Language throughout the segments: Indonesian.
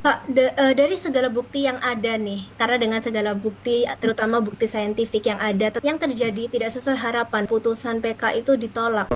Pak, dari segala bukti yang ada nih, karena dengan segala bukti, terutama bukti saintifik yang ada, yang terjadi tidak sesuai harapan, putusan PK itu ditolak.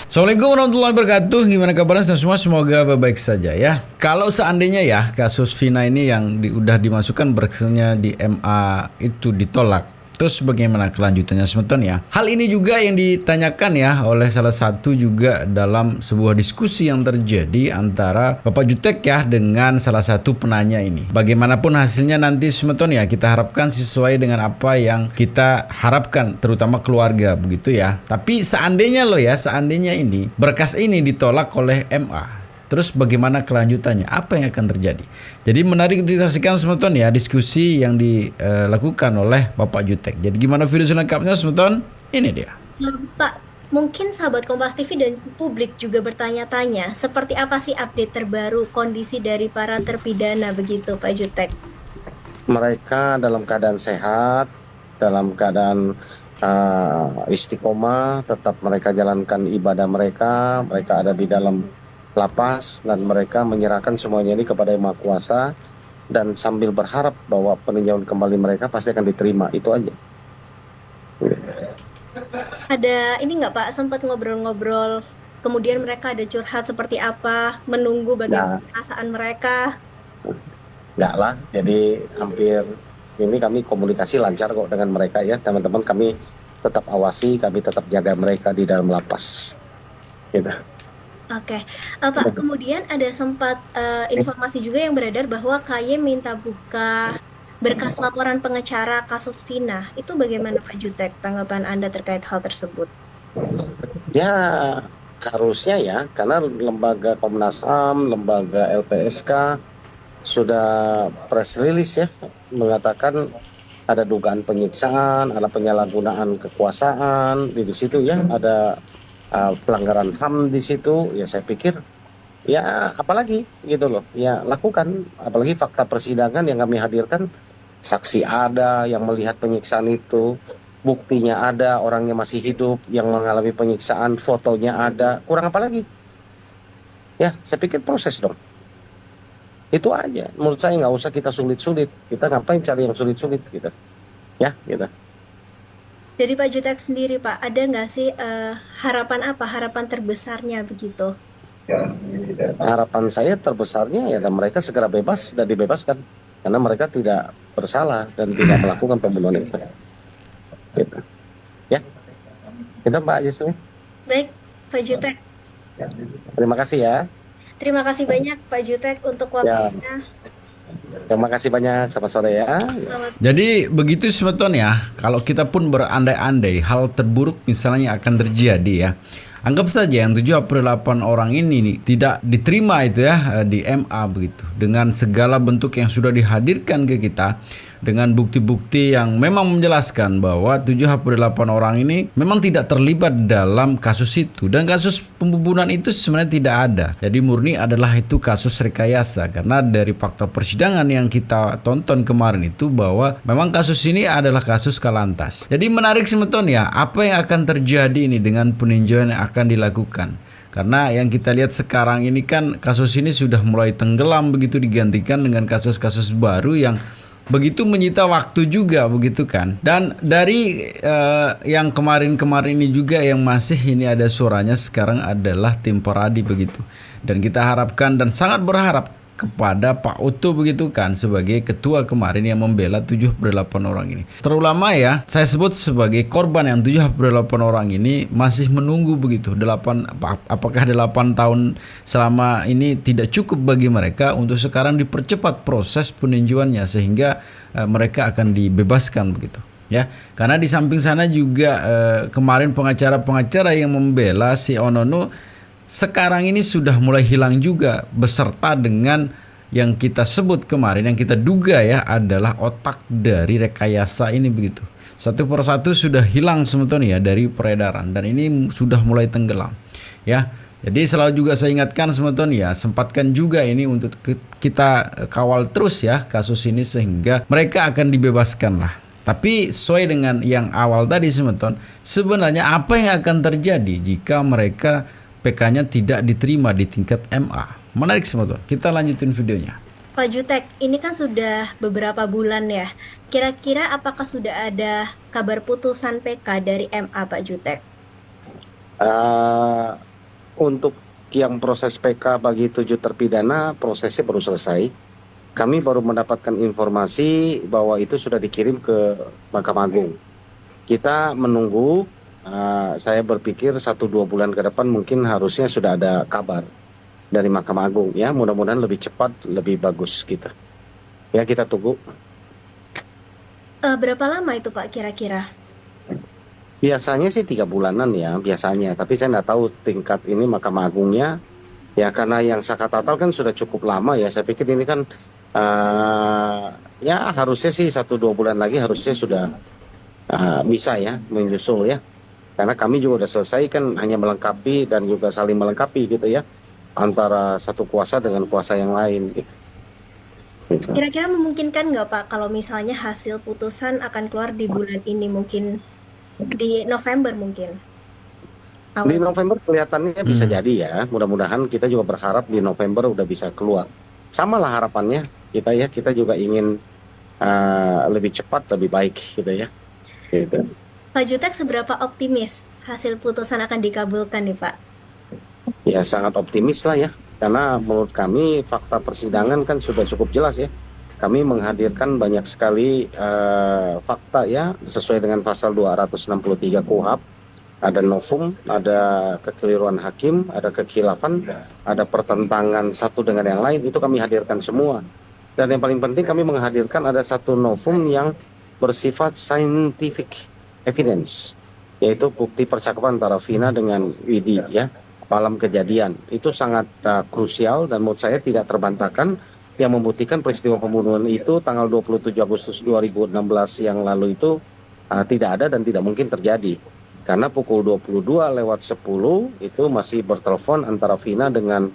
Assalamualaikum warahmatullahi wabarakatuh. Gimana kabarnya semua? Semoga baik saja ya. Kalau seandainya ya kasus Vina ini yang udah dimasukkan berkesnya di MA itu ditolak. Terus bagaimana kelanjutannya semeton ya? Hal ini juga yang ditanyakan ya oleh salah satu juga dalam sebuah diskusi yang terjadi antara Bapak Jutek ya dengan salah satu penanya ini. Bagaimanapun hasilnya nanti semeton ya, kita harapkan sesuai dengan apa yang kita harapkan, terutama keluarga begitu ya. Tapi seandainya loh ya, seandainya ini berkas ini ditolak oleh MA. Terus bagaimana kelanjutannya? Apa yang akan terjadi? Jadi menarik untuk disaksikan semeton ya diskusi yang dilakukan oleh Bapak Jutek. Jadi gimana video selengkapnya semeton? Ini dia. Pak, mungkin sahabat Kompas TV dan publik juga bertanya-tanya, seperti apa sih update terbaru kondisi dari para terpidana begitu, Pak Jutek? Mereka dalam keadaan sehat, dalam keadaan istiqomah, tetap mereka jalankan ibadah mereka, mereka ada di dalam lapas dan mereka menyerahkan semuanya ini kepada Yang Maha Kuasa dan sambil berharap bahwa peninjauan kembali mereka pasti akan diterima, itu aja. Ada ini nggak Pak, sempat ngobrol-ngobrol, kemudian mereka ada curhat seperti apa, menunggu bagaimana Ya, perasaan mereka? enggak lah, jadi hampir ini kami komunikasi lancar kok dengan mereka ya, teman-teman kami tetap awasi, kami tetap jaga mereka di dalam lapas. Gitu. Oke, Pak, kemudian ada sempat informasi juga yang beredar bahwa KY minta buka berkas laporan pengecara kasus Vina. Itu bagaimana Pak Jutek, tanggapan Anda terkait hal tersebut? Ya harusnya ya, karena lembaga Komnas HAM, lembaga LPSK sudah press release ya mengatakan ada dugaan penyiksaan, ada penyalahgunaan kekuasaan di situ ya, ada pelanggaran HAM di situ. Ya saya pikir ya apalagi gitu loh, ya lakukan, apalagi fakta persidangan yang kami hadirkan, saksi ada yang melihat penyiksaan itu, buktinya ada, orangnya masih hidup yang mengalami penyiksaan, fotonya ada, kurang apa lagi? Ya saya pikir proses dong, itu aja menurut saya, nggak usah kita sulit-sulit, kita ngapain cari yang sulit-sulit gitu ya gitu. Dari Pak Jutek sendiri Pak, ada nggak sih harapan apa, harapan terbesarnya begitu? Harapan saya terbesarnya ya dan mereka segera bebas dan dibebaskan karena mereka tidak bersalah dan tidak melakukan pembunuhan itu gitu. Ya itu Mbak Yusri, Baik, Pak Jutek. terima kasih ya. Terima kasih banyak Pak Jutek untuk Ya, waktunya. terima kasih banyak, selamat sore ya. Selamat. Jadi begitu semeton ya, kalau kita pun berandai-andai hal terburuk misalnya akan terjadi ya. Anggap saja yang 78 orang ini nih, tidak diterima itu ya di MA begitu. Dengan segala bentuk yang sudah dihadirkan ke kita, dengan bukti-bukti yang memang menjelaskan bahwa 78 orang ini memang tidak terlibat dalam kasus itu, dan kasus pembunuhan itu sebenarnya tidak ada. Jadi murni adalah itu kasus rekayasa, karena dari fakta persidangan yang kita tonton kemarin itu bahwa memang kasus ini adalah kasus kalantas. Jadi menarik semeton ya, apa yang akan terjadi ini dengan peninjauan yang akan dilakukan. Karena yang kita lihat sekarang ini kan kasus ini sudah mulai tenggelam begitu, digantikan dengan kasus-kasus baru yang begitu menyita waktu juga begitu kan. Dan dari yang kemarin-kemarin ini juga yang masih ini ada suaranya sekarang adalah tim Poradi begitu. Dan kita harapkan dan sangat berharap kepada Pak Oto begitu kan sebagai ketua kemarin yang membela 78 orang ini. Terulama ya, saya sebut sebagai korban yang 78 orang ini masih menunggu begitu. Apakah 8 tahun selama ini tidak cukup bagi mereka untuk sekarang dipercepat proses peninjauannya sehingga mereka akan dibebaskan begitu. Ya, karena di samping sana juga kemarin pengacara-pengacara yang membela si Onono sekarang ini sudah mulai hilang juga beserta dengan yang kita sebut kemarin, yang kita duga ya adalah otak dari rekayasa ini begitu. Satu persatu sudah hilang sebetulnya ya dari peredaran dan ini sudah mulai tenggelam ya. Jadi selalu juga saya ingatkan sebetulnya ya, sempatkan juga ini untuk kita kawal terus ya kasus ini sehingga mereka akan dibebaskan lah. Tapi sesuai dengan yang awal tadi sebenarnya apa yang akan terjadi jika mereka PK-nya tidak diterima di tingkat MA. Menarik semua tuh. Kita lanjutin videonya. Pak Jutek, ini kan sudah beberapa bulan ya. Kira-kira apakah sudah ada kabar putusan PK dari MA, Pak Jutek? Eh, untuk yang proses PK bagi 7 terpidana, prosesnya baru selesai. Kami baru mendapatkan informasi bahwa itu sudah dikirim ke Mahkamah Agung. Kita menunggu, saya berpikir 1-2 bulan ke depan mungkin harusnya sudah ada kabar dari Mahkamah Agung ya. Mudah-mudahan lebih cepat, lebih bagus kita. Ya, kita tunggu. Berapa lama itu Pak kira-kira? Biasanya sih 3 bulanan ya, biasanya. Tapi saya nggak tahu tingkat ini Mahkamah Agungnya. Ya, karena yang Saka Tatal kan sudah cukup lama ya. Saya pikir ini kan ya harusnya sih 1-2 bulan lagi harusnya sudah bisa ya menyusul ya. Karena kami juga udah selesai kan, hanya melengkapi dan juga saling melengkapi gitu ya, antara satu kuasa dengan kuasa yang lain gitu. Kira-kira memungkinkan nggak Pak kalau misalnya hasil putusan akan keluar di bulan ini, mungkin di November mungkin? Di Awal. November kelihatannya bisa jadi ya. Mudah-mudahan kita juga berharap di November udah bisa keluar. Sama lah harapannya kita ya. Kita juga ingin lebih cepat, lebih baik gitu ya. Gitu. Pak Jutek, seberapa optimis hasil putusan akan dikabulkan nih Pak? Ya sangat optimis lah ya. Karena menurut kami fakta persidangan kan sudah cukup jelas ya. Kami menghadirkan banyak sekali fakta ya sesuai dengan pasal 263 KUHP. Ada novum, ada kekeliruan hakim, ada kekhilafan, ada pertentangan satu dengan yang lain, itu kami hadirkan semua. Dan yang paling penting kami menghadirkan ada satu novum yang bersifat scientific evidence, yaitu bukti percakapan antara Vina dengan Widi ya, malam kejadian. Itu sangat krusial dan menurut saya tidak terbantahkan, yang membuktikan peristiwa pembunuhan itu tanggal 27 Agustus 2016 yang lalu itu tidak ada dan tidak mungkin terjadi. Karena pukul 22:10 itu masih bertelepon antara Vina dengan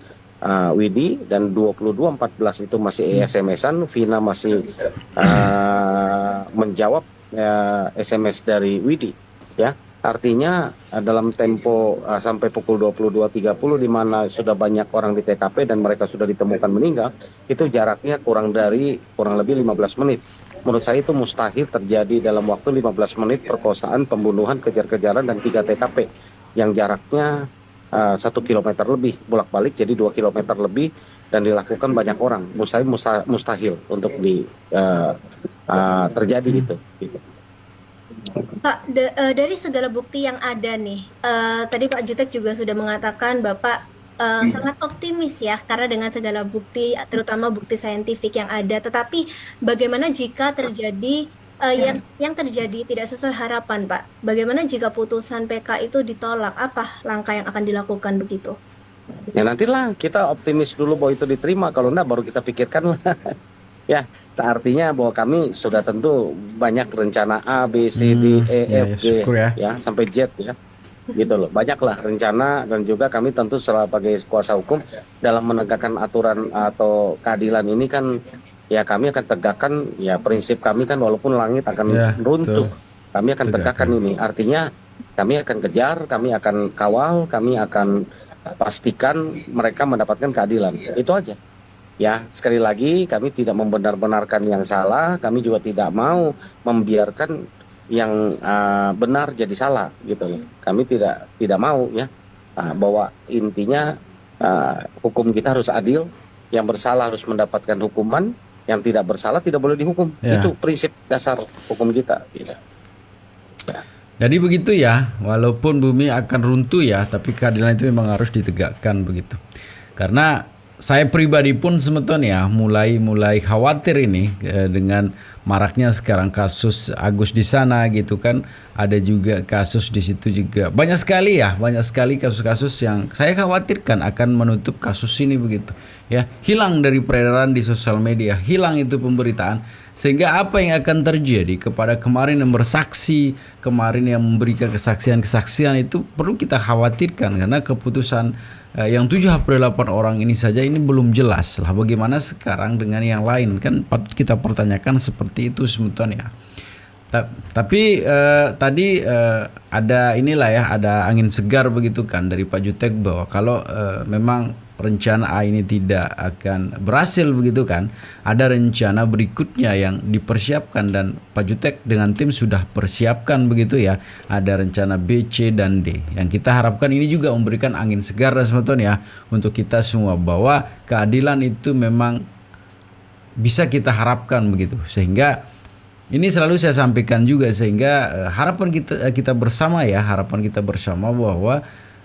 Widi, dan 22:14 itu masih SMS-an. Vina masih menjawab SMS dari Widi ya. Artinya dalam tempo sampai pukul 22:30 di mana sudah banyak orang di TKP dan mereka sudah ditemukan meninggal, itu jaraknya kurang lebih 15 menit. Menurut saya itu mustahil terjadi dalam waktu 15 menit perkosaan, pembunuhan, kejar-kejaran, dan 3 TKP yang jaraknya 1 kilometer lebih bolak-balik, jadi 2 kilometer lebih, dan dilakukan banyak orang. Mustahil untuk terjadi gitu. Pak, dari segala bukti yang ada nih, tadi Pak Jutek juga sudah mengatakan Bapak sangat optimis ya, karena dengan segala bukti, terutama bukti saintifik yang ada. Tetapi bagaimana jika terjadi yang terjadi tidak sesuai harapan, Pak? Bagaimana jika putusan PK itu ditolak? Apa langkah yang akan dilakukan begitu? Ya nantilah kita optimis dulu bahwa itu diterima, kalau enggak baru kita pikirkan lah. Ya, artinya bahwa kami sudah tentu banyak rencana A, B, C, D, E, F, G ya sampai Z ya. Gitu loh, banyaklah rencana, dan juga kami tentu sebagai kuasa hukum dalam menegakkan aturan atau keadilan ini kan ya kami akan tegakkan ya, prinsip kami kan walaupun langit akan runtuh, kami akan tegakkan ini. Artinya kami akan kejar, kami akan kawal, kami akan pastikan mereka mendapatkan keadilan. Itu aja. Ya, sekali lagi kami tidak membenar-benarkan yang salah, kami juga tidak mau membiarkan yang benar jadi salah gitu loh. Kami tidak mau ya, bahwa intinya hukum kita harus adil, yang bersalah harus mendapatkan hukuman, yang tidak bersalah tidak boleh dihukum. Itu prinsip dasar hukum kita gitu. Jadi begitu ya, walaupun bumi akan runtuh ya, tapi keadilan itu memang harus ditegakkan begitu. Karena saya pribadi pun sebetulnya mulai khawatir ini dengan maraknya sekarang kasus Agus di sana gitu kan. Ada juga kasus di situ juga. Banyak sekali kasus-kasus yang saya khawatirkan akan menutup kasus ini begitu. Ya, hilang dari peredaran di sosial media, hilang itu pemberitaan. Sehingga apa yang akan terjadi kepada kemarin yang bersaksi, kemarin yang memberikan kesaksian-kesaksian, itu perlu kita khawatirkan, karena keputusan yang 7/8 orang ini saja ini belum jelas lah. Bagaimana sekarang dengan yang lain, kan patut kita pertanyakan seperti itu sebetulnya. Tapi tadi ada inilah ya, ada angin segar begitu kan dari Pak Jutek, bahwa kalau memang rencana A ini tidak akan berhasil begitu kan, ada rencana berikutnya yang dipersiapkan dan Pak Jutek dengan tim sudah persiapkan begitu ya. Ada rencana B, C, dan D. Yang kita harapkan ini juga memberikan angin segar dan sebetulnya untuk kita semua bahwa keadilan itu memang bisa kita harapkan begitu. Sehingga ini selalu saya sampaikan juga sehingga harapan kita bersama ya, harapan kita bersama bahwa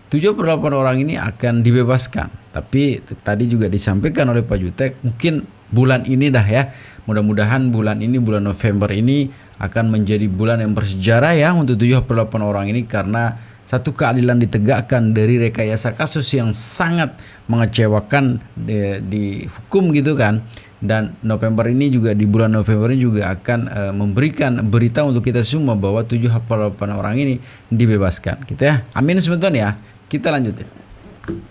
78 orang ini akan dibebaskan. Tapi tadi juga disampaikan oleh Pak Jutek, mungkin bulan ini dah ya. Mudah-mudahan bulan ini, bulan November ini akan menjadi bulan yang bersejarah ya untuk 78 orang ini, karena satu keadilan ditegakkan dari rekayasa kasus yang sangat mengecewakan di hukum gitu kan. Dan November ini juga, di bulan November ini juga akan memberikan berita untuk kita semua bahwa 78 orang ini dibebaskan gitu ya. Amin sebetulnya ya. Kita lanjutin.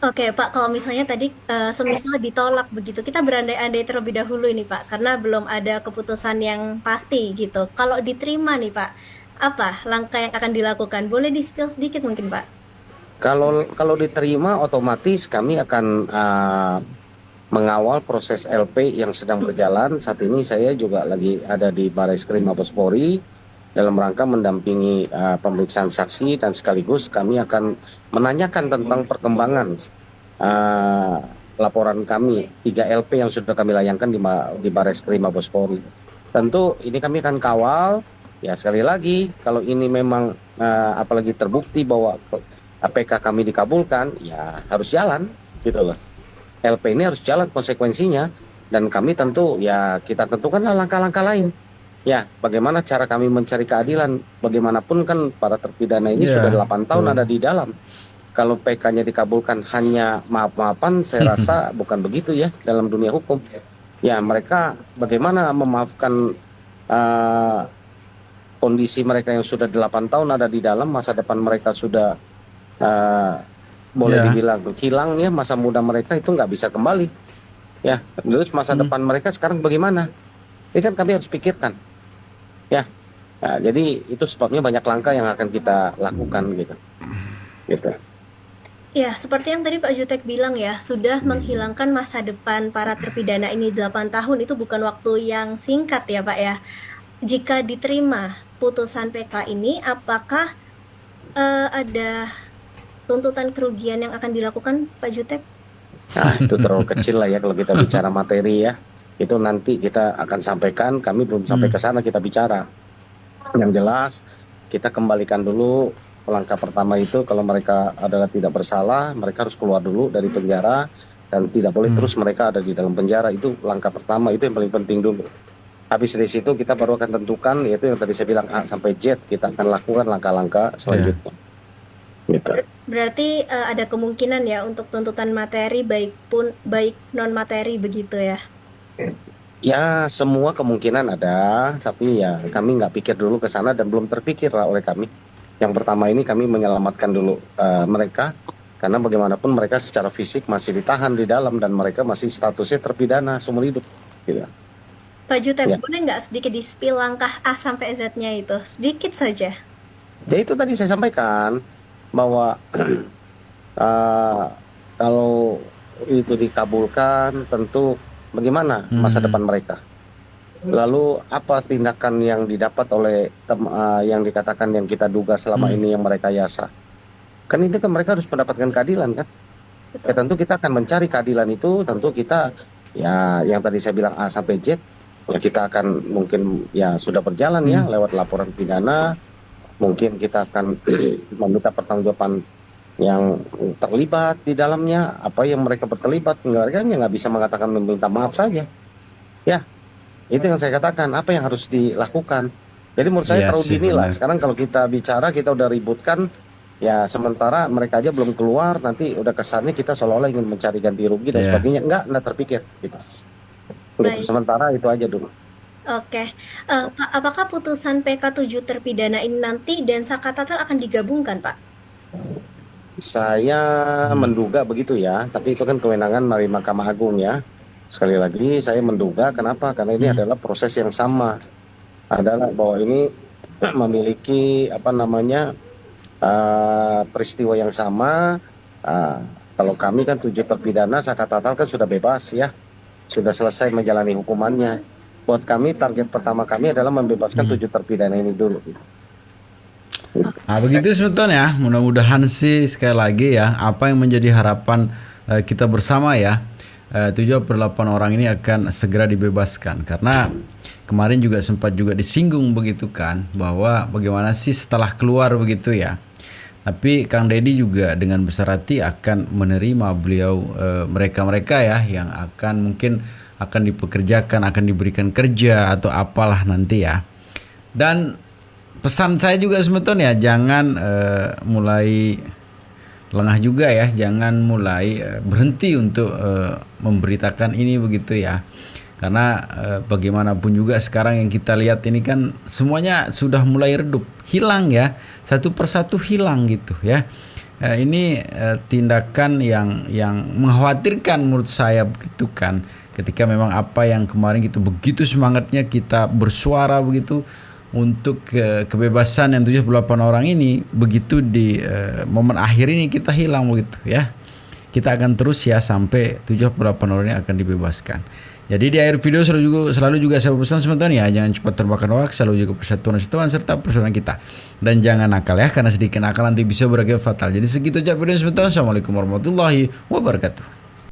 Oke Pak, kalau misalnya tadi semisal ditolak begitu, kita berandai-andai terlebih dahulu ini Pak, karena belum ada keputusan yang pasti gitu. Kalau diterima nih Pak, apa langkah yang akan dilakukan? Boleh di-spill sedikit mungkin Pak? Kalau diterima, otomatis kami akan mengawal proses LP yang sedang berjalan. Saat ini saya juga lagi ada di Barreskrim Mabes Polri dalam rangka mendampingi pemeriksaan saksi, dan sekaligus kami akan menanyakan tentang perkembangan laporan kami 3 LP yang sudah kami layangkan di Barreskrim Mabes Polri. Tentu ini kami akan kawal. Ya sekali lagi, kalau ini memang apalagi terbukti bahwa APK kami dikabulkan, ya harus jalan gitu loh. LP ini harus jalan konsekuensinya, dan kami tentu ya kita tentukanlah langkah-langkah lain. Ya, bagaimana cara kami mencari keadilan? Bagaimanapun kan para terpidana ini sudah 8 tahun ada di dalam. Kalau PK-nya dikabulkan hanya maaf-maafan, saya rasa bukan begitu ya dalam dunia hukum. Ya, mereka bagaimana memaafkan kondisi mereka yang sudah 8 tahun ada di dalam, masa depan mereka sudah boleh dibilang hilang ya, masa muda mereka itu nggak bisa kembali. Ya, terus masa depan mereka sekarang bagaimana? Ini kan kami harus pikirkan. Ya, nah, jadi itu sebabnya banyak langkah yang akan kita lakukan gitu. Ya, seperti yang tadi Pak Jutek bilang ya, sudah menghilangkan masa depan para terpidana ini 8 tahun, itu bukan waktu yang singkat ya Pak ya. Jika diterima putusan PK ini, apakah ada tuntutan kerugian yang akan dilakukan Pak Jutek? Nah, itu terlalu kecil lah ya kalau kita bicara materi ya. Itu nanti kita akan sampaikan, kami belum sampai ke sana kita bicara. Yang jelas, kita kembalikan dulu langkah pertama itu, kalau mereka adalah tidak bersalah, mereka harus keluar dulu dari penjara, dan tidak boleh terus mereka ada di dalam penjara. Itu langkah pertama, itu yang paling penting dulu. Habis dari situ kita baru akan tentukan, yaitu yang tadi saya bilang A sampai Z, kita akan lakukan langkah-langkah selanjutnya. Gitu. Berarti ada kemungkinan ya untuk tuntutan materi baik non materi begitu ya? Ya, semua kemungkinan ada, tapi ya kami nggak pikir dulu ke sana dan belum terpikir lah oleh kami. Yang pertama ini kami menyelamatkan dulu mereka, karena bagaimanapun mereka secara fisik masih ditahan di dalam dan mereka masih statusnya terpidana seumur hidup. Gitu. Pak Jutek, Ya. boleh nggak sedikit di-spill langkah A sampai Z-nya itu? Sedikit saja. Jadi itu tadi saya sampaikan bahwa kalau itu dikabulkan, tentu bagaimana masa depan mereka. Lalu apa tindakan yang didapat oleh yang dikatakan yang kita duga selama ini yang mereka yasa. Kan itu kan mereka harus mendapatkan keadilan kan. Ya, tentu kita akan mencari keadilan itu, tentu kita ya yang tadi saya bilang A sampai Z, ya kita akan mungkin ya sudah berjalan ya lewat laporan pidana, mungkin kita akan meminta pertanggungjawaban yang terlibat di dalamnya, apa yang mereka terlibat, mereka nggak bisa mengatakan meminta maaf saja. Ya, itu yang saya katakan, apa yang harus dilakukan. Jadi menurut saya terlalu dini lah. Sekarang kalau kita bicara, kita udah ributkan, ya sementara mereka aja belum keluar, nanti udah kesannya kita seolah-olah ingin mencari ganti rugi dan sebagainya. Enggak terpikir. Gitu. Sementara itu aja dulu. Oke, Pak, apakah putusan PK 7 terpidana ini nanti Densa Katatal akan digabungkan, Pak? Saya menduga begitu ya, tapi itu kan kewenangan dari Mahkamah Agung ya. Sekali lagi saya menduga, kenapa? Karena ini adalah proses yang sama, adalah bahwa ini memiliki peristiwa yang sama, Kalau kami kan 7 terpidana saya katakan kan sudah bebas ya, sudah selesai menjalani hukumannya. Buat kami target pertama kami adalah membebaskan 7 terpidana ini dulu. Nah, begitu sebetulnya. Mudah-mudahan sih sekali lagi ya, apa yang menjadi harapan kita bersama ya, 78 orang ini akan segera dibebaskan. Karena kemarin juga sempat juga disinggung begitu kan, bahwa bagaimana sih setelah keluar begitu ya. Tapi Kang Deddy juga dengan besar hati akan menerima beliau, mereka-mereka ya yang akan mungkin akan dipekerjakan, akan diberikan kerja atau apalah nanti ya. Dan pesan saya juga sebetulnya jangan mulai lengah juga ya, jangan mulai berhenti untuk memberitakan ini begitu ya. Karena bagaimanapun juga sekarang yang kita lihat ini kan semuanya sudah mulai redup, hilang ya, satu persatu hilang gitu ya. Ini tindakan yang mengkhawatirkan menurut saya begitu kan. Ketika memang apa yang kemarin gitu begitu semangatnya kita bersuara begitu untuk kebebasan yang 78 orang ini, begitu di momen akhir ini kita hilang begitu ya. Kita akan terus ya sampai 78 orang ini akan dibebaskan. Jadi di akhir video selalu juga saya pesan sebenarnya ya, jangan cepat terbakar hoax, selalu jaga persatuan serta persaudaraan kita. Dan jangan nakal ya, karena sedikit nakal nanti bisa berakibat fatal. Jadi segitu aja video sebentar. Assalamualaikum warahmatullahi wabarakatuh.